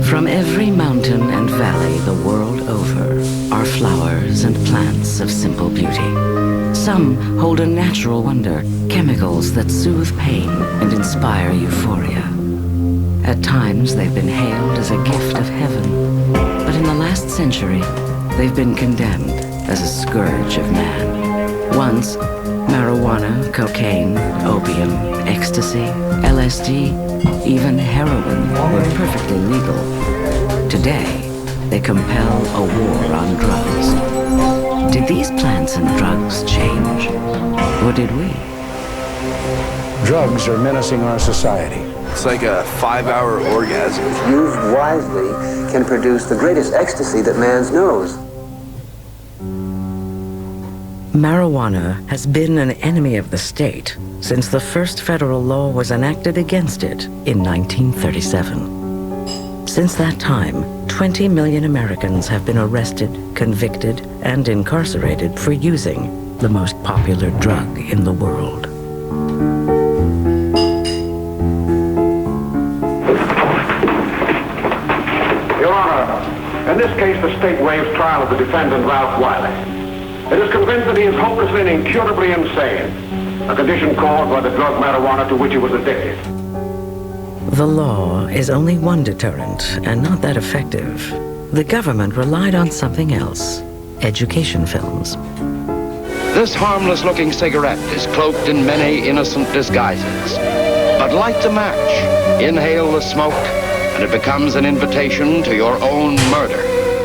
From every mountain and valley the world over are flowers and plants of simple beauty. Some hold a natural wonder, chemicals that soothe pain and inspire euphoria. At times they've been hailed as a gift of heaven, but in the last century they've been condemned as a scourge of man. Once, marijuana, cocaine, opium, ecstasy, LSD, even heroin were perfectly legal. Today, they compel a war on drugs. Did these plants and drugs change? Or did we? Drugs are menacing our society. It's like a 5-hour orgasm. Used wisely, can produce the greatest ecstasy that man knows. Marijuana has been an enemy of the state since the first federal law was enacted against it in 1937. Since that time, 20 million Americans have been arrested, convicted, and incarcerated for using the most popular drug in the world. Your Honor, in this case, the state waives trial of the defendant, Ralph Wiley. It is convinced that he is hopelessly and incurably insane, a condition caused by the drug marijuana to which he was addicted. The law is only one deterrent, and not that effective. The government relied on something else: education films. This harmless-looking cigarette is cloaked in many innocent disguises. But light the match, inhale the smoke, and it becomes an invitation to your own murder.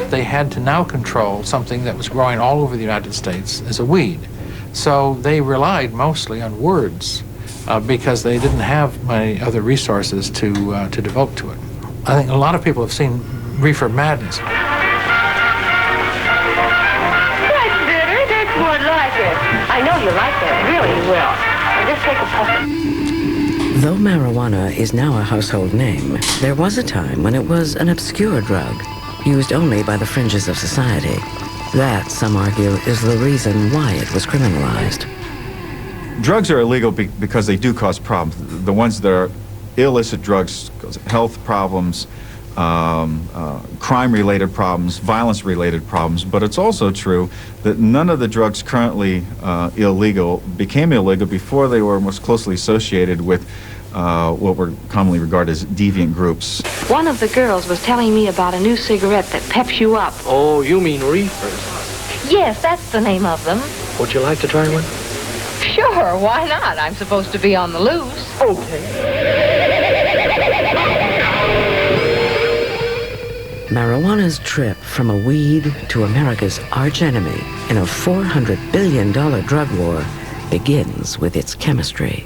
They had to now control something that was growing all over the United States as a weed. So they relied mostly on words because they didn't have many other resources to devote to it. I think a lot of people have seen Reefer Madness. That's bitter. That's more like it. I know you like that. Really, you will. Just take a puff. Though marijuana is now a household name, there was a time when it was an obscure drug, used only by the fringes of society. That, some argue, is the reason why it was criminalized. Drugs are illegal because they do cause problems. The ones that are illicit drugs cause health problems, crime-related problems, violence-related problems, but it's also true that none of the drugs currently illegal became illegal before they were most closely associated with what were commonly regarded as deviant groups. One of the girls was telling me about a new cigarette that peps you up. Oh, you mean reefers? Yes, that's the name of them. Would you like to try one? Sure, why not? I'm supposed to be on the loose. Okay. Marijuana's trip from a weed to America's archenemy in a $400 billion drug war begins with its chemistry.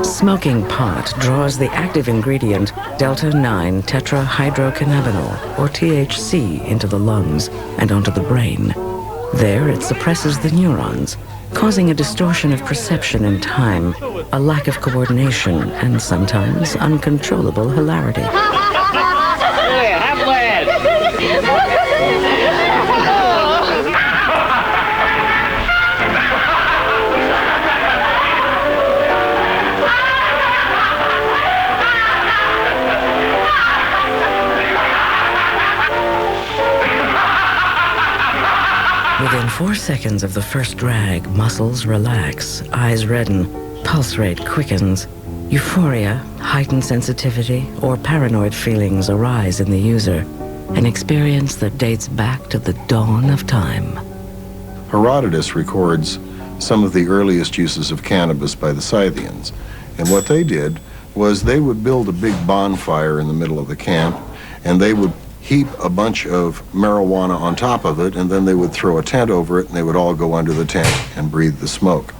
Smoking pot draws the active ingredient delta-9 tetrahydrocannabinol, or THC, into the lungs and onto the brain. There it suppresses the neurons, causing a distortion of perception and time, a lack of coordination, and sometimes uncontrollable hilarity. Within 4 seconds of the first drag, muscles relax, eyes redden, pulse rate quickens, euphoria, heightened sensitivity, or paranoid feelings arise in the user, an experience that dates back to the dawn of time. Herodotus records some of the earliest uses of cannabis by the Scythians, and what they did was they would build a big bonfire in the middle of the camp, and they would heap a bunch of marijuana on top of it, and then they would throw a tent over it, and they would all go under the tent and breathe the smoke.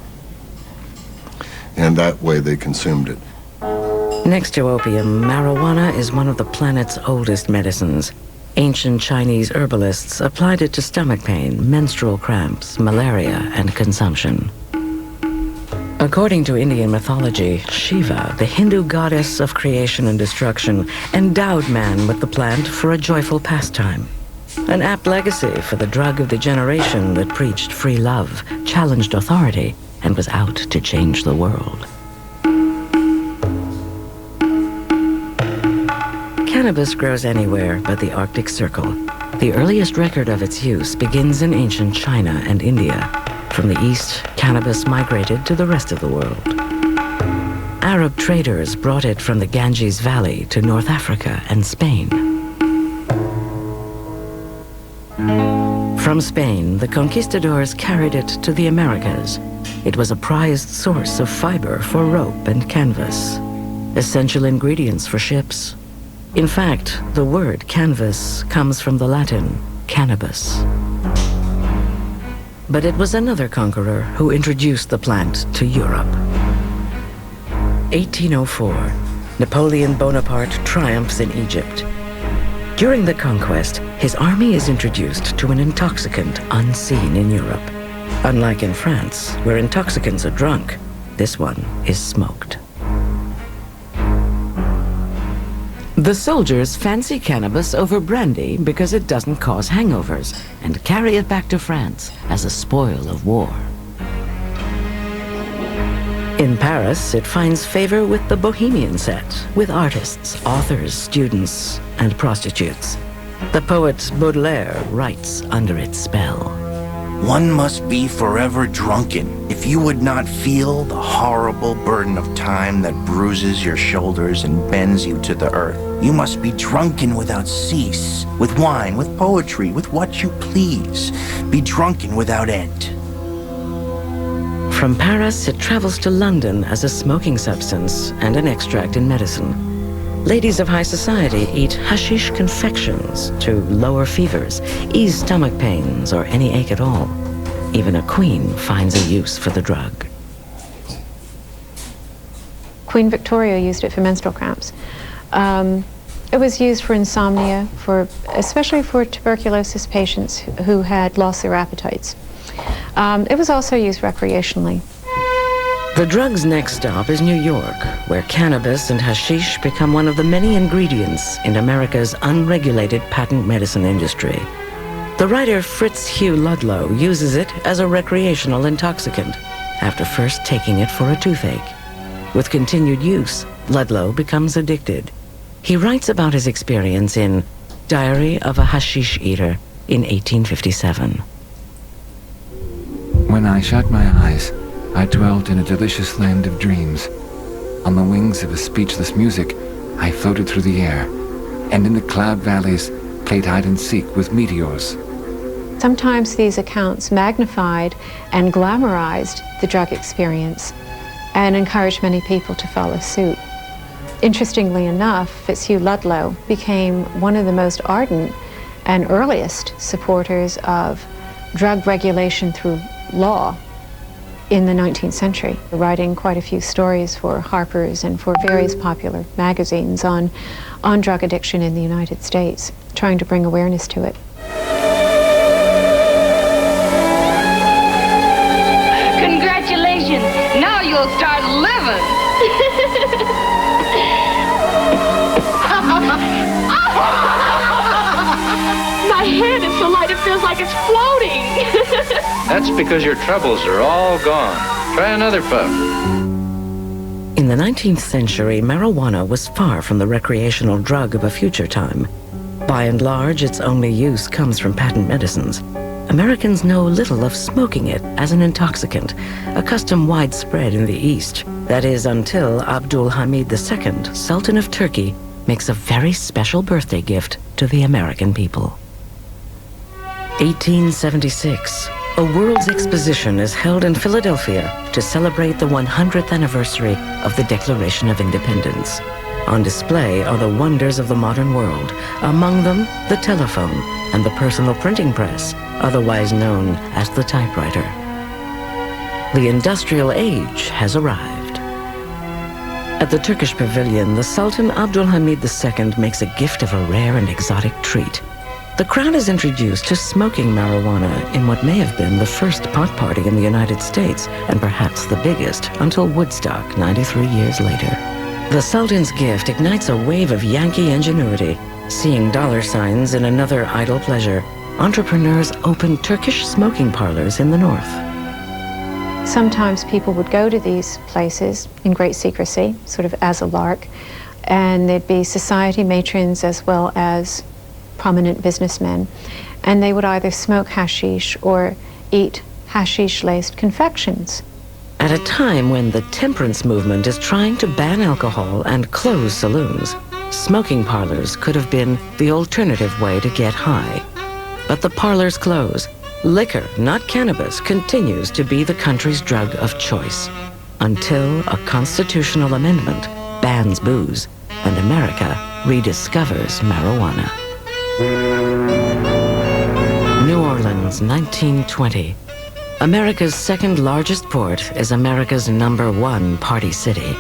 And that way they consumed it. Next to opium, marijuana is one of the planet's oldest medicines. Ancient Chinese herbalists applied it to stomach pain, menstrual cramps, malaria, and consumption. According to Indian mythology, Shiva, the Hindu goddess of creation and destruction, endowed man with the plant for a joyful pastime. An apt legacy for the drug of the generation that preached free love, challenged authority, and was out to change the world. cannabis grows anywhere but the Arctic Circle. The earliest record of its use begins in ancient China and India. From the east, cannabis migrated to the rest of the world. Arab traders brought it from the Ganges Valley to North Africa and Spain. From Spain, the conquistadors carried it to the Americas. It was a prized source of fiber for rope and canvas, essential ingredients for ships. In fact, the word canvas comes from the Latin cannabis. But it was another conqueror who introduced the plant to Europe. 1804, Napoleon Bonaparte triumphs in Egypt. During the conquest, his army is introduced to an intoxicant unseen in Europe. Unlike in France, where intoxicants are drunk, this one is smoked. The soldiers fancy cannabis over brandy because it doesn't cause hangovers and carry it back to France as a spoil of war. In Paris, it finds favor with the bohemian set, with artists, authors, students, and prostitutes. The poet Baudelaire writes under its spell. One must be forever drunken if you would not feel the horrible burden of time that bruises your shoulders and bends you to the earth. You must be drunken without cease, with wine, with poetry, with what you please. Be drunken without end. From Paris, it travels to London as a smoking substance and an extract in medicine. Ladies of high society eat hashish confections to lower fevers, ease stomach pains, or any ache at all. Even a queen finds a use for the drug. Queen Victoria used it for menstrual cramps. It was used for insomnia, especially for tuberculosis patients who had lost their appetites. It was also used recreationally. The drug's next stop is New York, where cannabis and hashish become one of the many ingredients in America's unregulated patent medicine industry. The writer Fritz Hugh Ludlow uses it as a recreational intoxicant, after first taking it for a toothache. With continued use, Ludlow becomes addicted. He writes about his experience in Diary of a Hashish Eater in 1857. When I shut my eyes, I dwelt in a delicious land of dreams. On the wings of a speechless music, I floated through the air, and in the cloud valleys played hide and seek with meteors. Sometimes these accounts magnified and glamorized the drug experience and encouraged many people to follow suit. Interestingly enough, Fitzhugh Ludlow became one of the most ardent and earliest supporters of drug regulation through law in the 19th century, writing quite a few stories for Harper's and for various popular magazines on drug addiction in the United States, trying to bring awareness to it. Congratulations! Now you'll start living! My head is so light it feels like it's floating. That's because your troubles are all gone. Try another puff. In the 19th century, marijuana was far from the recreational drug of a future time. By and large, its only use comes from patent medicines. Americans know little of smoking it as an intoxicant, a custom widespread in the East. That is until Abdul Hamid II, Sultan of Turkey, makes a very special birthday gift to the American people. 1876. A World's Exposition is held in Philadelphia to celebrate the 100th anniversary of the Declaration of Independence. On display are the wonders of the modern world, among them the telephone and the personal printing press, otherwise known as the typewriter. The industrial age has arrived. At the Turkish pavilion, the Sultan Abdul Hamid II makes a gift of a rare and exotic treat. The crowd is introduced to smoking marijuana in what may have been the first pot party in the United States, and perhaps the biggest, until Woodstock 93 years later. The Sultan's gift ignites a wave of Yankee ingenuity. Seeing dollar signs in another idle pleasure, entrepreneurs opened Turkish smoking parlors in the north. Sometimes people would go to these places in great secrecy, sort of as a lark, and there'd be society matrons as well as prominent businessmen. And they would either smoke hashish or eat hashish-laced confections. At a time when the temperance movement is trying to ban alcohol and close saloons, smoking parlors could have been the alternative way to get high. But the parlors close. Liquor, not cannabis, continues to be the country's drug of choice until a constitutional amendment bans booze and America rediscovers marijuana. New Orleans, 1920. America's second largest port is America's #1 party city.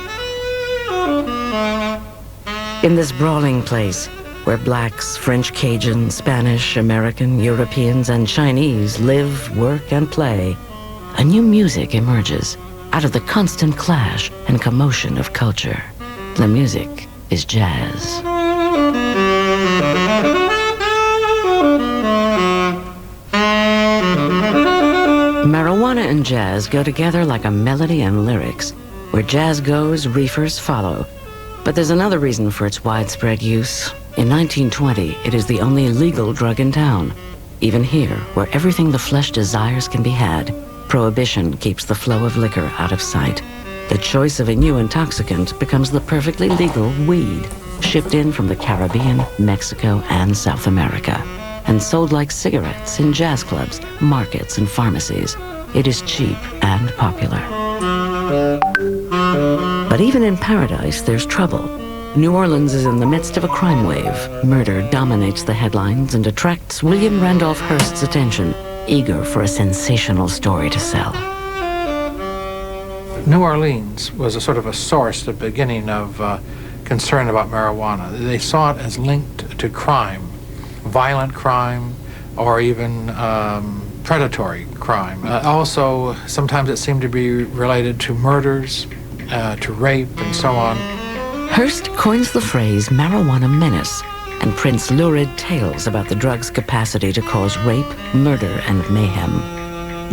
In this brawling place, where blacks, French, Cajun, Spanish, American, Europeans, and Chinese live, work, and play, a new music emerges out of the constant clash and commotion of culture. The music is jazz. Marijuana and jazz go together like a melody and lyrics. Where jazz goes, reefers follow. But there's another reason for its widespread use. In 1920, it is the only legal drug in town. Even here, where everything the flesh desires can be had, Prohibition keeps the flow of liquor out of sight. The choice of a new intoxicant becomes the perfectly legal weed, shipped in from the Caribbean, Mexico, and South America, and sold like cigarettes in jazz clubs, markets, and pharmacies. It is cheap and popular. But even in paradise, there's trouble. New Orleans is in the midst of a crime wave. Murder dominates the headlines and attracts William Randolph Hearst's attention, eager for a sensational story to sell. New Orleans was a sort of a source, the beginning of concern about marijuana. They saw it as linked to crime, violent crime, or even predatory crime. Also, sometimes it seemed to be related to murders, to rape, and so on. Hearst coins the phrase marijuana menace and prints lurid tales about the drug's capacity to cause rape, murder, and mayhem.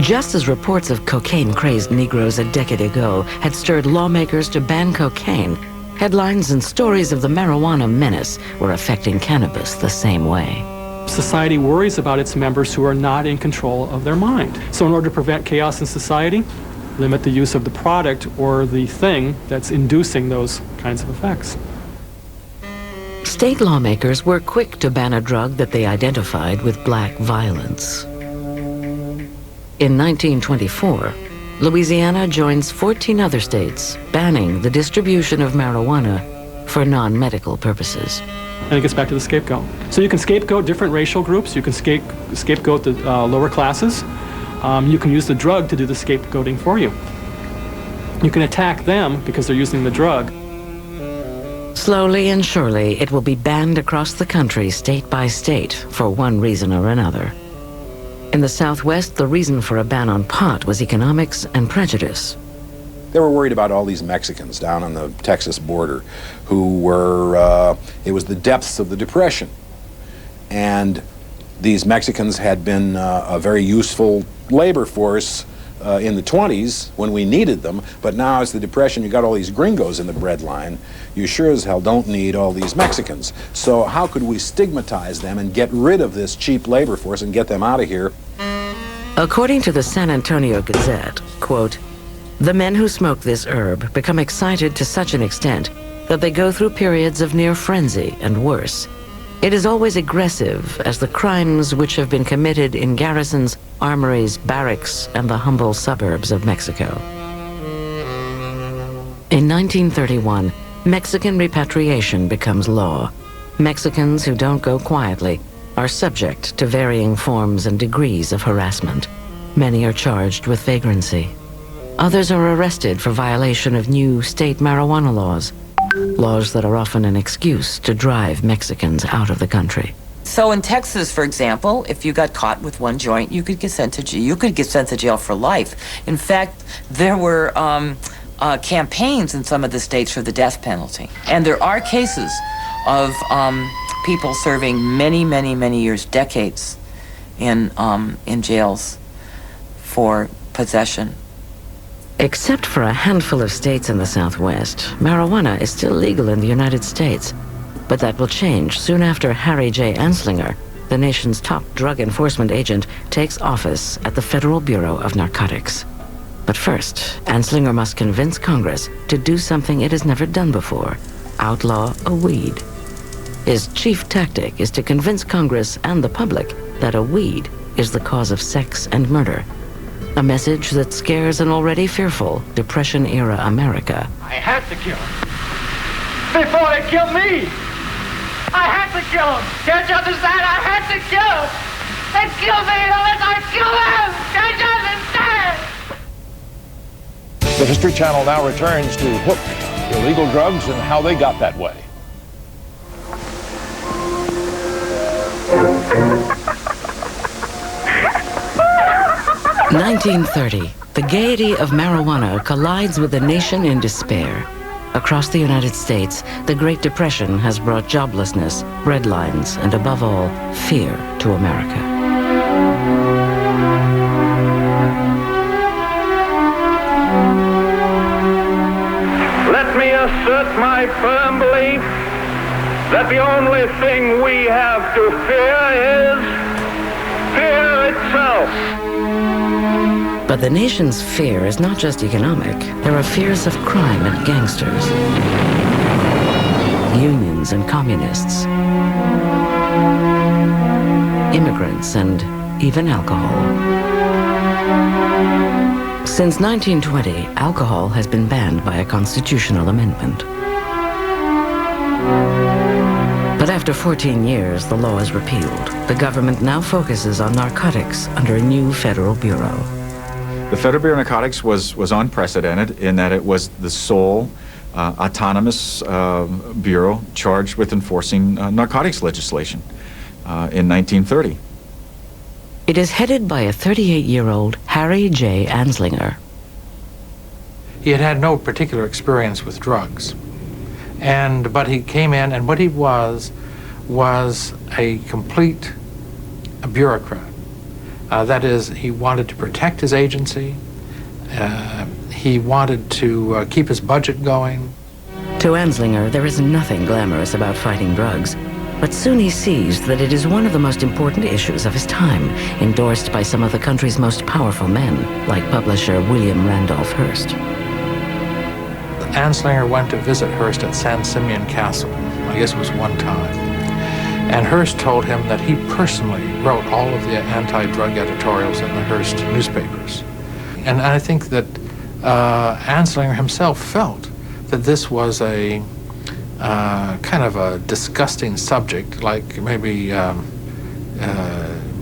Just as reports of cocaine-crazed Negroes a decade ago had stirred lawmakers to ban cocaine, headlines and stories of the marijuana menace were affecting cannabis the same way. Society worries about its members who are not in control of their mind. So in order to prevent chaos in society, limit the use of the product or the thing that's inducing those kinds of effects. State lawmakers were quick to ban a drug that they identified with black violence. In 1924, Louisiana joins 14 other states banning the distribution of marijuana for non-medical purposes. And it gets back to the scapegoat. So you can scapegoat different racial groups, you can scapegoat the lower classes, you can use the drug to do the scapegoating for you. You can attack them because they're using the drug. Slowly and surely, it will be banned across the country, state by state, for one reason or another. In the Southwest, the reason for a ban on pot was economics and prejudice. They were worried about all these Mexicans down on the Texas border who were, it was the depths of the Depression. And these Mexicans had been a very useful labor force in the 20s when we needed them, but now as the Depression, you got all these gringos in the bread line. You sure as hell don't need all these Mexicans. So how could we stigmatize them and get rid of this cheap labor force and get them out of here? According to the San Antonio Gazette, quote, "The men who smoke this herb become excited to such an extent that they go through periods of near frenzy and worse. It is always aggressive as the crimes which have been committed in garrisons, armories, barracks, and the humble suburbs of Mexico." In 1931, Mexican repatriation becomes law. Mexicans who don't go quietly are subject to varying forms and degrees of harassment. Many are charged with vagrancy. Others are arrested for violation of new state marijuana laws that are often an excuse to drive Mexicans out of the country. So in Texas, for example, if you got caught with one joint, you could get sent to jail. You could get sent to jail for life. In fact, there were campaigns in some of the states for the death penalty, and there are cases of people serving many, many, many years, decades, in jails for possession Except for a handful of states in the Southwest, marijuana is still legal in the United States. But that will change soon after Harry J. Anslinger, the nation's top drug enforcement agent, takes office at the Federal Bureau of Narcotics. But first, Anslinger must convince Congress to do something it has never done before: outlaw a weed. His chief tactic is to convince Congress and the public that a weed is the cause of sex and murder. A message that scares an already fearful Depression-era America. I had to kill him before they killed me. I had to kill him. Can't you understand? I had to kill him. They killed me unless I kill them. Can't you understand? The History Channel now returns to hook illegal drugs and how they got that way. In 1930, the gaiety of marijuana collides with a nation in despair. Across the United States, the Great Depression has brought joblessness, breadlines, and above all, fear to America. Let me assert my firm belief that the only thing we have to fear is fear itself. But the nation's fear is not just economic. There are fears of crime and gangsters, unions and communists, immigrants, and even alcohol. Since 1920, alcohol has been banned by a constitutional amendment. But after 14 years, the law is repealed. The government now focuses on narcotics under a new federal bureau. The Federal Bureau of Narcotics was unprecedented in that it was the sole autonomous bureau charged with enforcing narcotics legislation in 1930. It is headed by a 38-year-old Harry J. Anslinger. He had had no particular experience with drugs, but he came in, and what he was a complete bureaucrat. That is, he wanted to protect his agency. He wanted to keep his budget going. To Anslinger, there is nothing glamorous about fighting drugs. But soon he sees that it is one of the most important issues of his time, endorsed by some of the country's most powerful men, like publisher William Randolph Hearst. Anslinger went to visit Hearst at San Simeon Castle. I guess it was one time. And Hearst told him that he personally wrote all of the anti-drug editorials in the Hearst newspapers. And I think that Anslinger himself felt that this was a kind of a disgusting subject, like maybe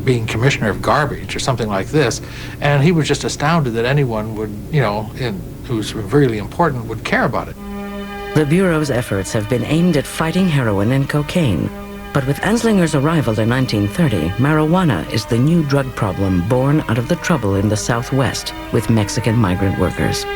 being commissioner of garbage or something like this. And he was just astounded that anyone would, who's really important, would care about it. The Bureau's efforts have been aimed at fighting heroin and cocaine. But with Anslinger's arrival in 1930, marijuana is the new drug problem born out of the trouble in the Southwest with Mexican migrant workers.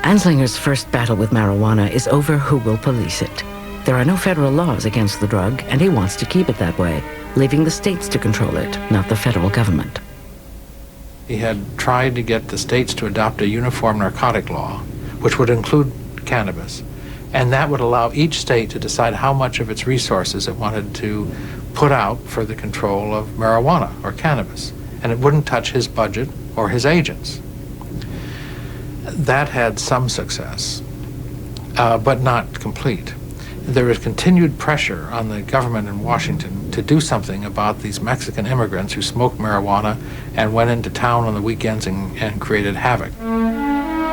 Anslinger's first battle with marijuana is over who will police it. There are no federal laws against the drug, and he wants to keep it that way, leaving the states to control it, not the federal government. He had tried to get the states to adopt a uniform narcotic law, which would include cannabis. And that would allow each state to decide how much of its resources it wanted to put out for the control of marijuana or cannabis. And it wouldn't touch his budget or his agents. That had some success, but not complete. There was continued pressure on the government in Washington to do something about these Mexican immigrants who smoked marijuana and went into town on the weekends and created havoc.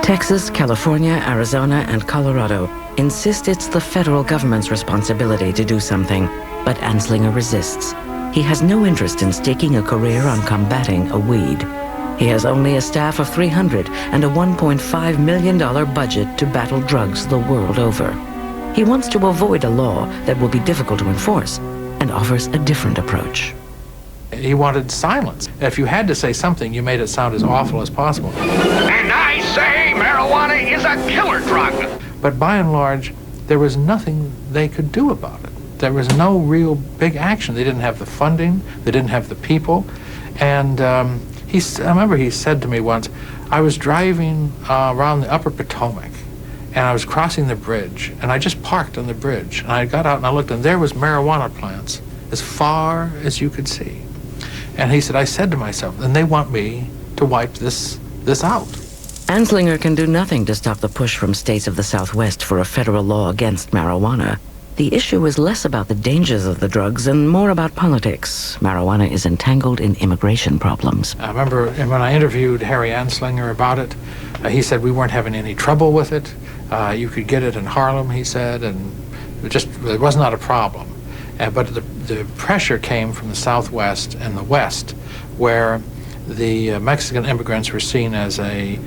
Texas, California, Arizona, and Colorado insist it's the federal government's responsibility to do something, but Anslinger resists. He has no interest in staking a career on combating a weed. He has only a staff of 300 and a $1.5 million budget to battle drugs the world over. He wants to avoid a law that will be difficult to enforce and offers a different approach. He wanted silence. If you had to say something, you made it sound as awful as possible. And I say marijuana is a killer drug. But by and large, there was nothing they could do about it. There was no real big action. They didn't have the funding, they didn't have the people, and I remember he said to me once, I was driving around the upper Potomac, and I was crossing the bridge, and I just parked on the bridge, and I got out and I looked, and there was marijuana plants as far as you could see. And he said, I said to myself, and they want me to wipe this out. Anslinger can do nothing to stop the push from states of the Southwest for a federal law against marijuana. The issue is less about the dangers of the drugs and more about politics. Marijuana is entangled in immigration problems. I remember when I interviewed Harry Anslinger about it, he said we weren't having any trouble with it. You could get it in Harlem, he said, and it was not a problem. But the pressure came from the Southwest and the West, where the Mexican immigrants were seen as a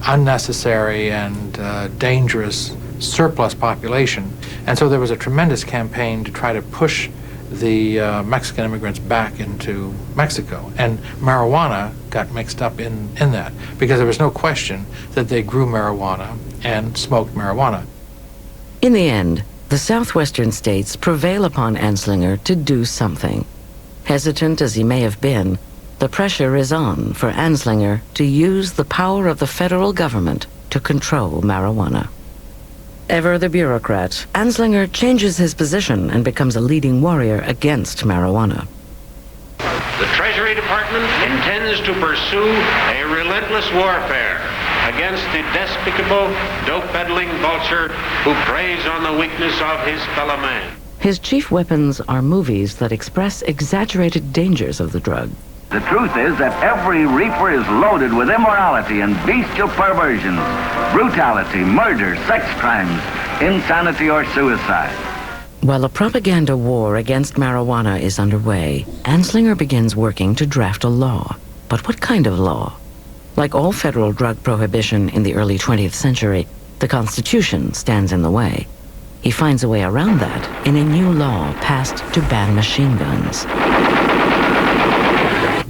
unnecessary and dangerous surplus population. And so there was a tremendous campaign to try to push the Mexican immigrants back into Mexico. And marijuana got mixed up in that, because there was no question that they grew marijuana and smoked marijuana. In the end, the southwestern states prevail upon Anslinger to do something. Hesitant as he may have been, the pressure is on for Anslinger to use the power of the federal government to control marijuana. Ever the bureaucrat, Anslinger changes his position and becomes a leading warrior against marijuana. The Treasury Department intends to pursue a relentless warfare against the despicable, dope-peddling vulture who preys on the weakness of his fellow man. His chief weapons are movies that express exaggerated dangers of the drug. The truth is that every reefer is loaded with immorality and bestial perversions, brutality, murder, sex crimes, insanity, or suicide. While a propaganda war against marijuana is underway, Anslinger begins working to draft a law. But what kind of law? Like all federal drug prohibition in the early 20th century, the Constitution stands in the way. He finds a way around that in a new law passed to ban machine guns.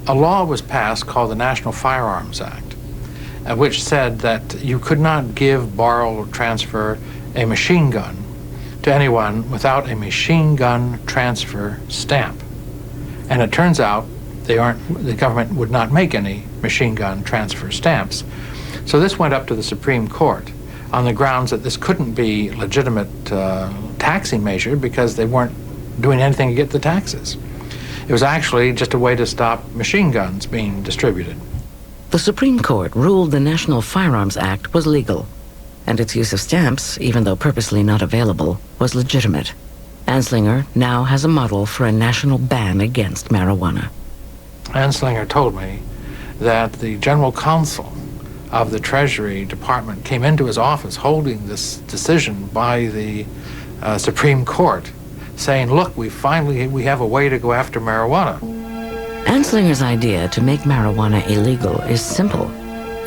A law was passed called the National Firearms Act, which said that you could not give, borrow, or transfer a machine gun to anyone without a machine gun transfer stamp. And it turns out the government would not make any machine gun transfer stamps. So this went up to the Supreme Court on the grounds that this couldn't be legitimate taxing measure because they weren't doing anything to get the taxes. It was actually just a way to stop machine guns being distributed. The Supreme Court ruled the National Firearms Act was legal, and its use of stamps, even though purposely not available, was legitimate. Anslinger now has a model for a national ban against marijuana. Anslinger told me that the general counsel of the Treasury Department came into his office holding this decision by the Supreme Court, saying, look, we have a way to go after marijuana. Anslinger's idea to make marijuana illegal is simple.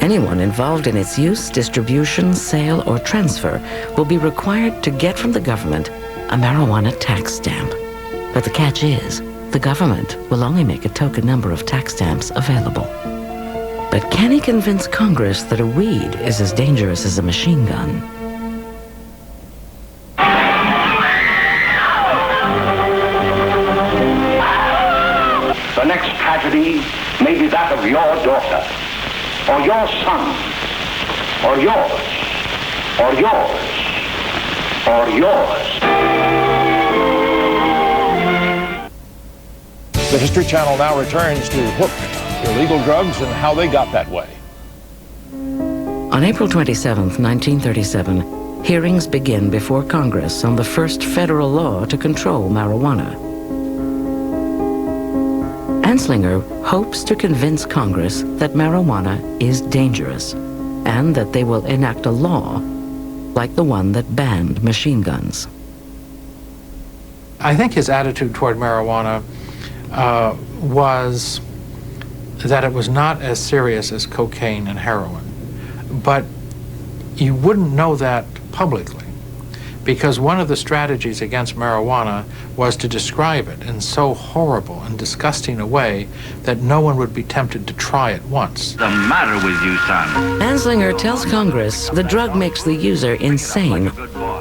Anyone involved in its use, distribution, sale, or transfer will be required to get from the government a marijuana tax stamp. But the catch is, the government will only make a token number of tax stamps available. But can he convince Congress that a weed is as dangerous as a machine gun? The next tragedy may be that of your daughter, or your son, or yours, or yours, or yours. The History Channel now returns to Hook, illegal drugs and how they got that way. On April 27, 1937, hearings begin before Congress on the first federal law to control marijuana. Anslinger hopes to convince Congress that marijuana is dangerous and that they will enact a law like the one that banned machine guns. I think his attitude toward marijuana was that it was not as serious as cocaine and heroin. But you wouldn't know that publicly, because one of the strategies against marijuana was to describe it in so horrible and disgusting a way that no one would be tempted to try it once. What's the matter with you, son? Anslinger tells Congress the drug makes the user insane,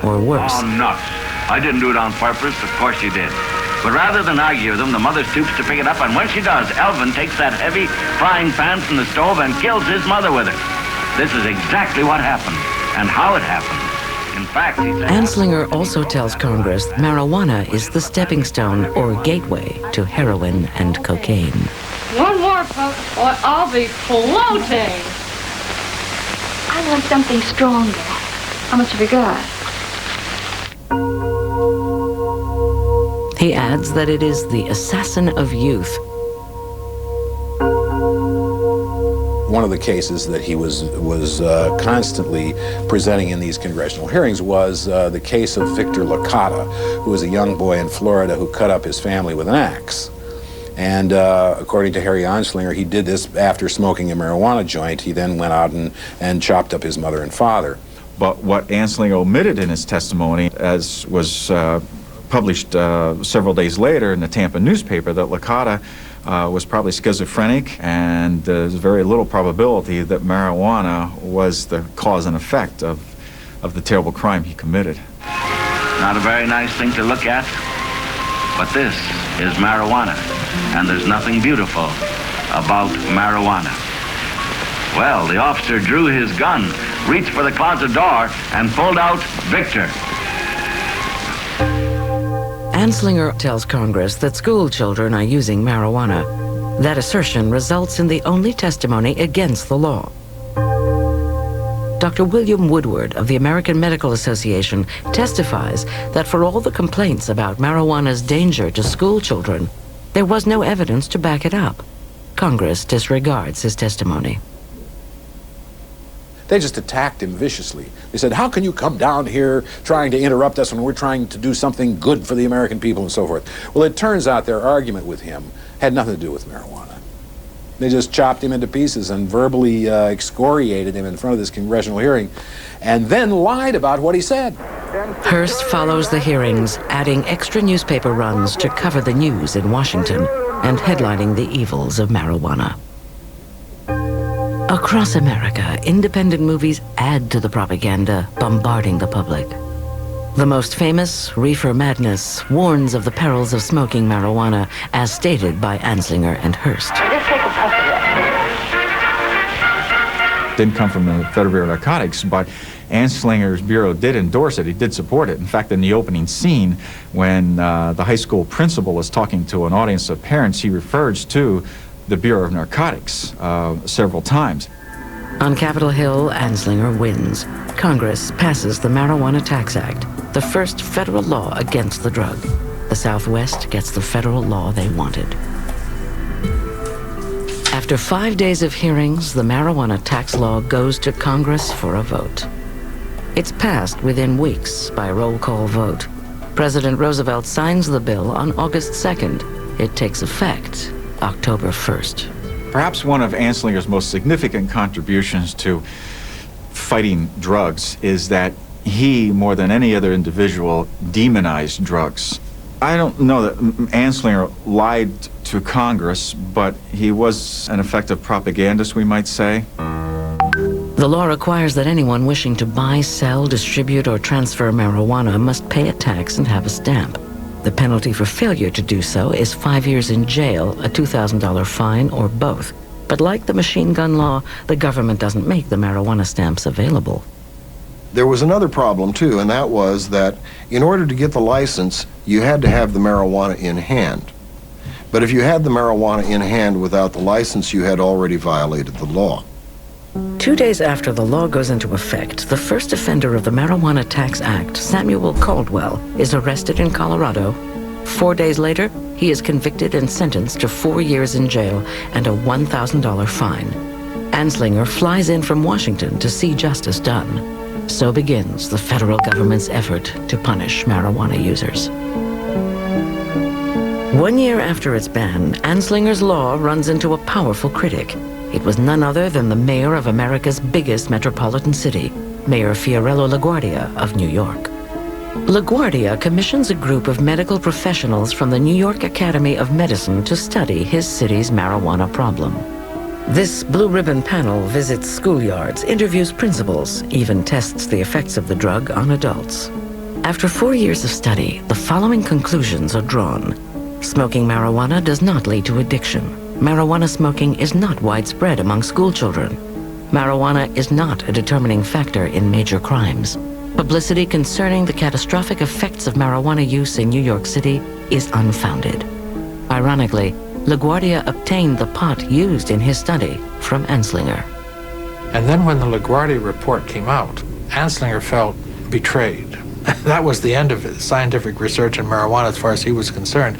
or worse. Oh, nuts. I didn't do it on purpose. Of course you did. But rather than argue with him, the mother stoops to pick it up, and when she does, Elvin takes that heavy frying pan from the stove and kills his mother with it. This is exactly what happened, and how it happened. In fact, he said... Anslinger also tells Congress that marijuana is the stepping stone or gateway to heroin and cocaine. One more, folks, or I'll be floating. I want something stronger. How much have you got? He adds that it is the assassin of youth. One of the cases that he was constantly presenting in these congressional hearings was the case of Victor Licata, who was a young boy in Florida who cut up his family with an axe. And according to Harry Anslinger, he did this after smoking a marijuana joint. He then went out and chopped up his mother and father. But what Anslinger omitted in his testimony, as was published several days later in the Tampa newspaper, that Licata was probably schizophrenic, and there's very little probability that marijuana was the cause and effect of the terrible crime he committed. Not a very nice thing to look at, but this is marijuana, and there's nothing beautiful about marijuana. Well, the officer drew his gun, reached for the closet door, and pulled out Victor. Anslinger tells Congress that school children are using marijuana. That assertion results in the only testimony against the law. Dr. William Woodward of the American Medical Association testifies that for all the complaints about marijuana's danger to school children, there was no evidence to back it up. Congress disregards his testimony. They just attacked him viciously. They said, how can you come down here trying to interrupt us when we're trying to do something good for the American people and so forth? Well, it turns out their argument with him had nothing to do with marijuana. They just chopped him into pieces and verbally excoriated him in front of this congressional hearing, and then lied about what he said. Hearst follows the hearings, adding extra newspaper runs to cover the news in Washington and headlining the evils of marijuana. Across America, independent movies add to the propaganda, bombarding the public. The most famous, Reefer Madness, warns of the perils of smoking marijuana, as stated by Anslinger and Hearst. Just take a puff of that. Didn't come from the Federal Bureau of Narcotics, but Anslinger's bureau did endorse it. He did support it. In fact, in the opening scene, when the high school principal is talking to an audience of parents, he refers to the Bureau of Narcotics several times. On Capitol Hill, Anslinger wins. Congress passes the Marijuana Tax Act, the first federal law against the drug. The Southwest gets the federal law they wanted. After 5 days of hearings, the marijuana tax law goes to Congress for a vote. It's passed within weeks by roll call vote. President Roosevelt signs the bill on August 2nd. It takes effect October 1st. Perhaps one of Anslinger's most significant contributions to fighting drugs is that he, more than any other individual, demonized drugs. I don't know that Anslinger lied to Congress, but he was an effective propagandist, we might say. The law requires that anyone wishing to buy, sell, distribute, or transfer marijuana must pay a tax and have a stamp. The penalty for failure to do so is 5 years in jail, a $2,000 fine, or both. But like the machine gun law, the government doesn't make the marijuana stamps available. There was another problem, too, and that was that in order to get the license, you had to have the marijuana in hand. But if you had the marijuana in hand without the license, you had already violated the law. 2 days after the law goes into effect, the first offender of the Marijuana Tax Act, Samuel Caldwell, is arrested in Colorado. 4 days later, he is convicted and sentenced to 4 years in jail and a $1,000 fine. Anslinger flies in from Washington to see justice done. So begins the federal government's effort to punish marijuana users. 1 year after its ban, Anslinger's law runs into a powerful critic. It was none other than the mayor of America's biggest metropolitan city, Mayor Fiorello LaGuardia of New York. LaGuardia commissions a group of medical professionals from the New York Academy of Medicine to study his city's marijuana problem. This blue ribbon panel visits schoolyards, interviews principals, even tests the effects of the drug on adults. After 4 years of study, the following conclusions are drawn. Smoking marijuana does not lead to addiction. Marijuana smoking is not widespread among schoolchildren. Marijuana is not a determining factor in major crimes. Publicity concerning the catastrophic effects of marijuana use in New York City is unfounded. Ironically, LaGuardia obtained the pot used in his study from Anslinger. And then when the LaGuardia report came out, Anslinger felt betrayed. That was the end of his scientific research in marijuana as far as he was concerned.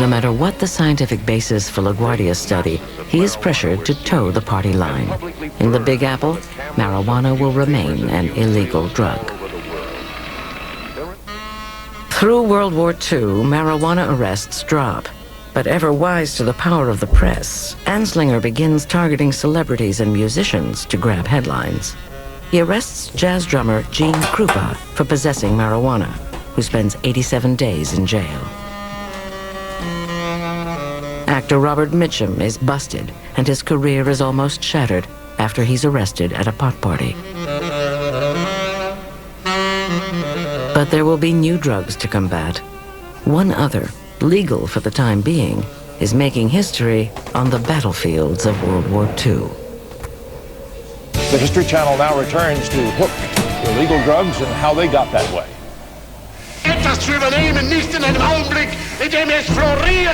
No matter what the scientific basis for LaGuardia's study, he is pressured to toe the party line. In the Big Apple, marijuana will remain an illegal drug. Through World War II, marijuana arrests drop. But ever wise to the power of the press, Anslinger begins targeting celebrities and musicians to grab headlines. He arrests jazz drummer Gene Krupa for possessing marijuana, who spends 87 days in jail. Actor Robert Mitchum is busted, and his career is almost shattered after he's arrested at a pot party. But there will be new drugs to combat. One other, legal for the time being, is making history on the battlefields of World War II. The History Channel now returns to Hook, illegal drugs and how they got that way.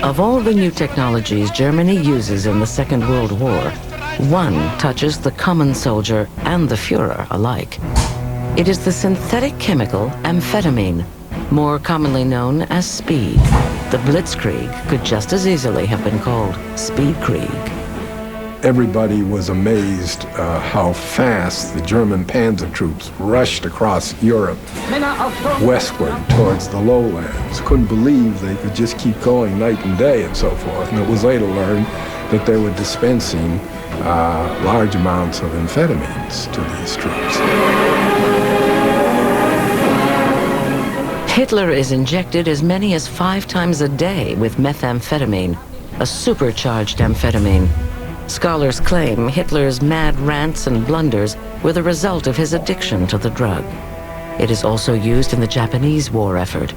Of all the new technologies Germany uses in the Second World War, one touches the common soldier and the Führer alike. It is the synthetic chemical amphetamine, more commonly known as speed. The Blitzkrieg could just as easily have been called Speedkrieg. Everybody was amazed how fast the German panzer troops rushed across Europe westward towards the lowlands. Couldn't believe they could just keep going night and day and so forth. And it was later learned that they were dispensing large amounts of amphetamines to these troops. Hitler is injected as many as 5 times a day with methamphetamine, a supercharged amphetamine. Scholars claim Hitler's mad rants and blunders were the result of his addiction to the drug. It is also used in the Japanese war effort,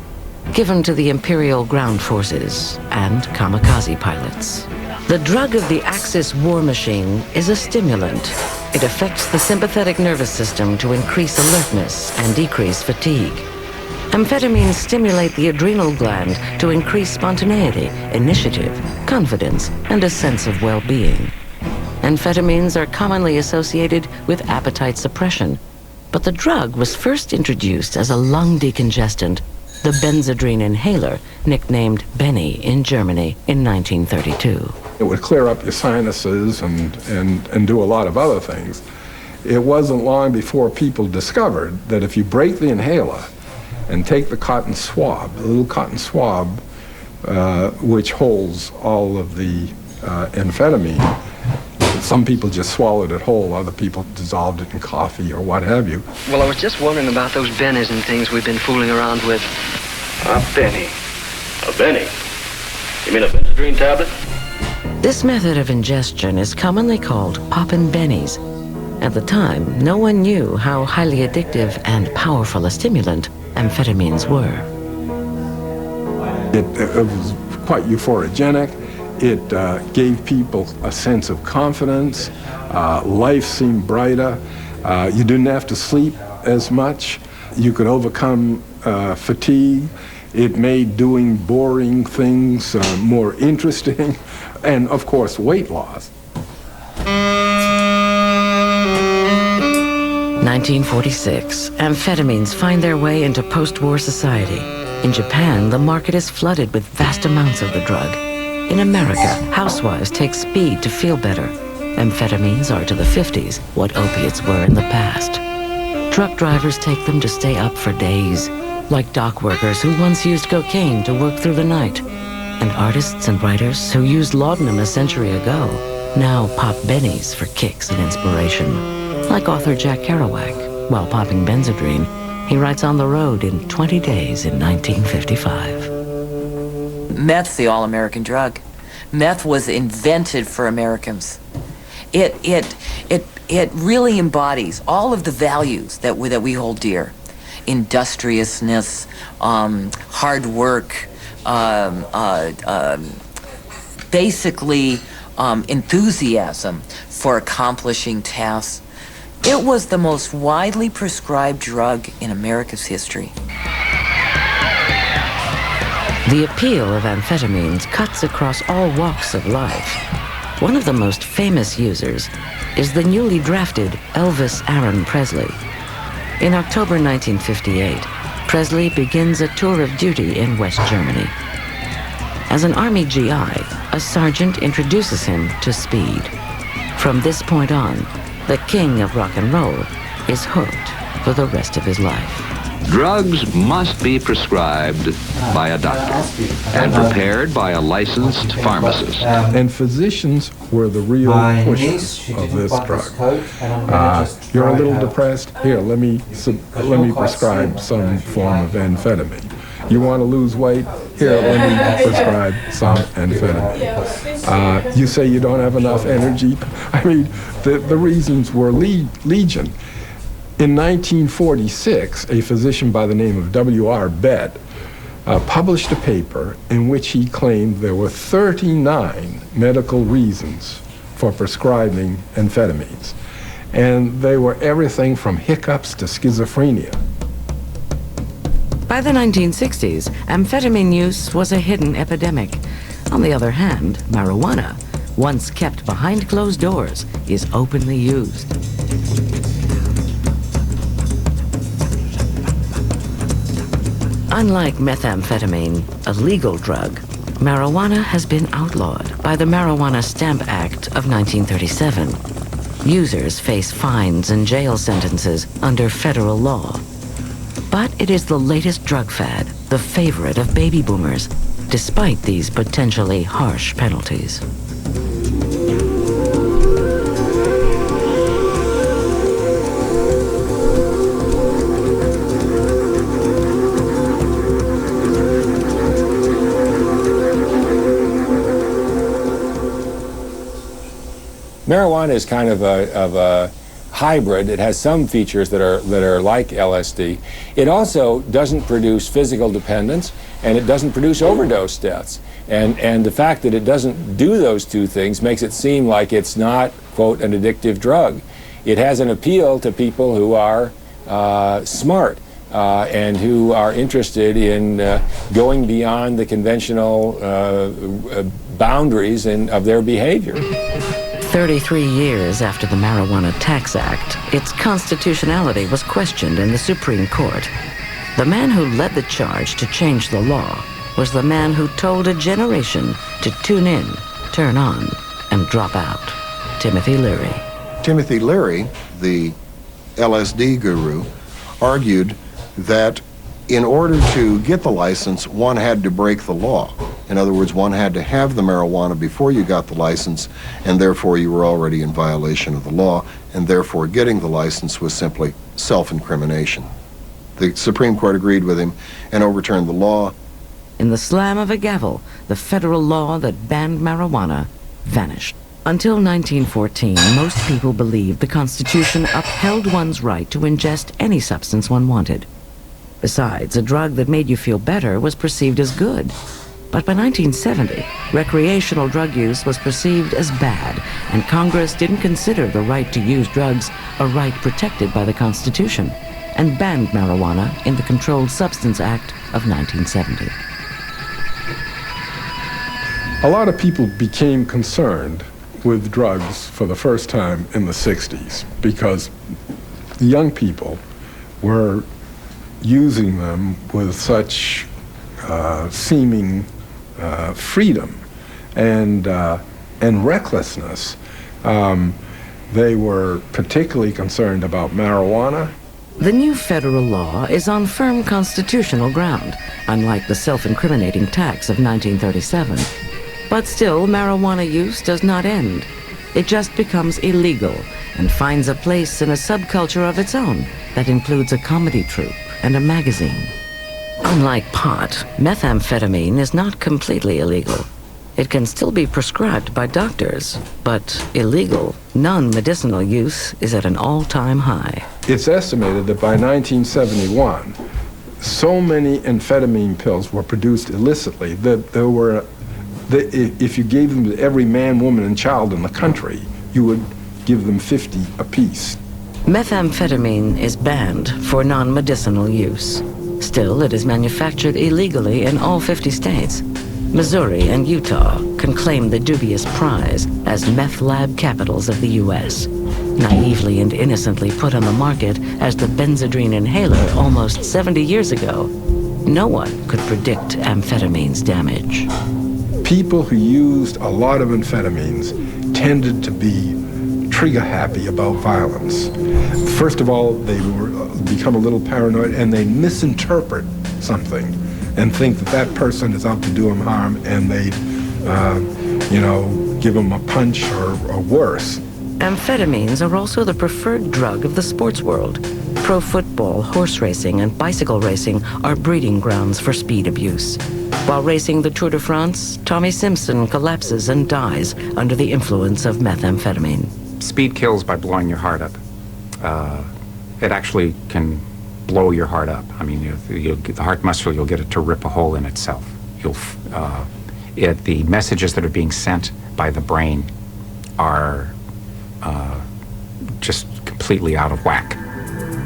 given to the Imperial ground forces and kamikaze pilots. The drug of the Axis war machine is a stimulant. It affects the sympathetic nervous system to increase alertness and decrease fatigue. Amphetamines stimulate the adrenal gland to increase spontaneity, initiative, confidence, and a sense of well-being. Amphetamines are commonly associated with appetite suppression, but the drug was first introduced as a lung decongestant, the Benzedrine inhaler, nicknamed Benny in Germany in 1932. It would clear up your sinuses and do a lot of other things. It wasn't long before people discovered that if you break the inhaler and take the cotton swab, the little cotton swab, which holds all of the amphetamine, some people just swallowed it whole, other people dissolved it in coffee or what have you. Well, I was just wondering about those bennies and things we've been fooling around with. A Benny? A Benny? You mean a Benzedrine tablet? This method of ingestion is commonly called poppin' bennies. At the time, no one knew how highly addictive and powerful a stimulant amphetamines were. It was quite euphorogenic. It gave people a sense of confidence. Life seemed brighter. You didn't have to sleep as much. You could overcome fatigue. It made doing boring things more interesting. And, of course, weight loss. 1946, amphetamines find their way into post-war society. In Japan, the market is flooded with vast amounts of the drug. In America, housewives take speed to feel better. Amphetamines are to the 50s what opiates were in the past. Truck drivers take them to stay up for days, like dock workers who once used cocaine to work through the night. And artists and writers who used laudanum a century ago now pop bennies for kicks and inspiration. Like author Jack Kerouac, while popping Benzedrine, he writes On the Road in 20 Days in 1955. Meth's the all-American drug. Meth was invented for Americans. It really embodies all of the values that we hold dear. Industriousness, hard work, basically enthusiasm for accomplishing tasks. It was the most widely prescribed drug in America's history. The appeal of amphetamines cuts across all walks of life. One of the most famous users is the newly drafted Elvis Aaron Presley. In October 1958, Presley begins a tour of duty in West Germany. As an Army GI, a sergeant introduces him to speed. From this point on, the king of rock and roll is hooked for the rest of his life. Drugs must be prescribed by a doctor and prepared by a licensed pharmacist. And physicians were the real pushers of this drug. You're a little depressed? Here, let me prescribe some form of amphetamine. You want to lose weight? Here, let me prescribe some amphetamine. You say you don't have enough energy? I mean, the reasons were legion. In 1946, a physician by the name of W.R. Bett published a paper in which he claimed there were 39 medical reasons for prescribing amphetamines. And they were everything from hiccups to schizophrenia. By the 1960s, amphetamine use was a hidden epidemic. On the other hand, marijuana, once kept behind closed doors, is openly used. Unlike methamphetamine, a legal drug, marijuana has been outlawed by the Marijuana Stamp Act of 1937. Users face fines and jail sentences under federal law. But it is the latest drug fad, the favorite of baby boomers, despite these potentially harsh penalties. Marijuana is kind of a hybrid. It has some features that are like LSD. It also doesn't produce physical dependence, and it doesn't produce overdose deaths. And the fact that it doesn't do those two things makes it seem like it's not, quote, an addictive drug. It has an appeal to people who are smart and who are interested in going beyond the conventional boundaries of their behavior. 33 years after the Marijuana Tax Act, its constitutionality was questioned in the Supreme Court. The man who led the charge to change the law was the man who told a generation to tune in, turn on, and drop out. Timothy Leary. Timothy Leary, the LSD guru, argued that in order to get the license, one had to break the law. In other words, one had to have the marijuana before you got the license, and therefore you were already in violation of the law, and therefore getting the license was simply self-incrimination. The Supreme Court agreed with him and overturned the law. In the slam of a gavel, the federal law that banned marijuana vanished. Until 1914, most people believed the Constitution upheld one's right to ingest any substance one wanted. Besides, a drug that made you feel better was perceived as good. But by 1970, recreational drug use was perceived as bad, and Congress didn't consider the right to use drugs a right protected by the Constitution, and banned marijuana in the Controlled Substance Act of 1970. A lot of people became concerned with drugs for the first time in the 60s because the young people were using them with such seeming freedom and recklessness. They were particularly concerned about marijuana. The new federal law is on firm constitutional ground, unlike the self-incriminating tax of 1937. But still, marijuana use does not end. It just becomes illegal and finds a place in a subculture of its own that includes a comedy troupe and a magazine. Unlike pot, methamphetamine is not completely illegal. It can still be prescribed by doctors, but illegal, non-medicinal use is at an all-time high. It's estimated that by 1971, so many amphetamine pills were produced illicitly that there were, if you gave them to every man, woman, and child in the country, you would give them 50 apiece. Methamphetamine is banned for non-medicinal use. Still, it is manufactured illegally in all 50 states. Missouri and Utah can claim the dubious prize as meth lab capitals of the U.S., naively and innocently put on the market as the Benzedrine inhaler almost 70 years ago. No one could predict amphetamine's damage. People who used a lot of amphetamines tended to be trigger happy about violence. First of all, they become a little paranoid and they misinterpret something and think that that person is out to do them harm, and they, give them a punch or worse. Amphetamines are also the preferred drug of the sports world. Pro football, horse racing, and bicycle racing are breeding grounds for speed abuse. While racing the Tour de France, Tommy Simpson collapses and dies under the influence of methamphetamine. Speed kills by blowing your heart up. It actually can blow your heart up. I mean, the heart muscle, you'll get it to rip a hole in itself. The messages that are being sent by the brain are just completely out of whack.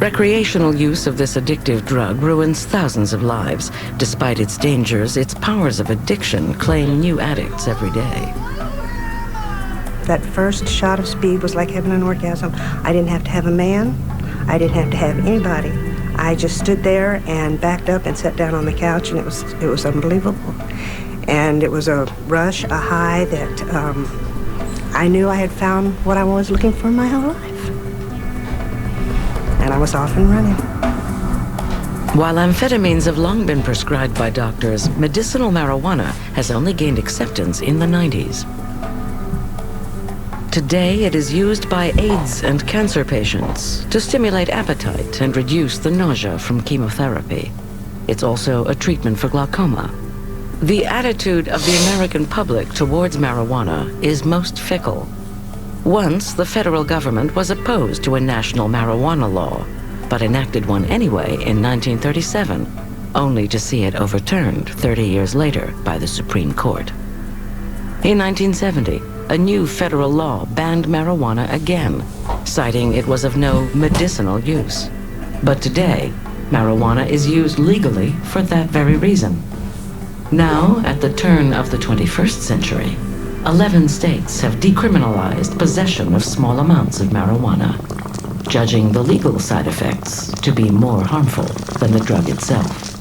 Recreational use of this addictive drug ruins thousands of lives. Despite its dangers, its powers of addiction claim new addicts every day. That first shot of speed was like having an orgasm. I didn't have to have a man. I didn't have to have anybody. I just stood there and backed up and sat down on the couch, and it was unbelievable. And it was a rush, a high that I knew I had found what I was looking for my whole life. And I was off and running. While amphetamines have long been prescribed by doctors, medicinal marijuana has only gained acceptance in the 90s. Today, it is used by AIDS and cancer patients to stimulate appetite and reduce the nausea from chemotherapy. It's also a treatment for glaucoma. The attitude of the American public towards marijuana is most fickle. Once, the federal government was opposed to a national marijuana law, but enacted one anyway in 1937, only to see it overturned 30 years later by the Supreme Court. In 1970, a new federal law banned marijuana again, citing it was of no medicinal use. But today, marijuana is used legally for that very reason. Now, at the turn of the 21st century, 11 states have decriminalized possession of small amounts of marijuana, judging the legal side effects to be more harmful than the drug itself.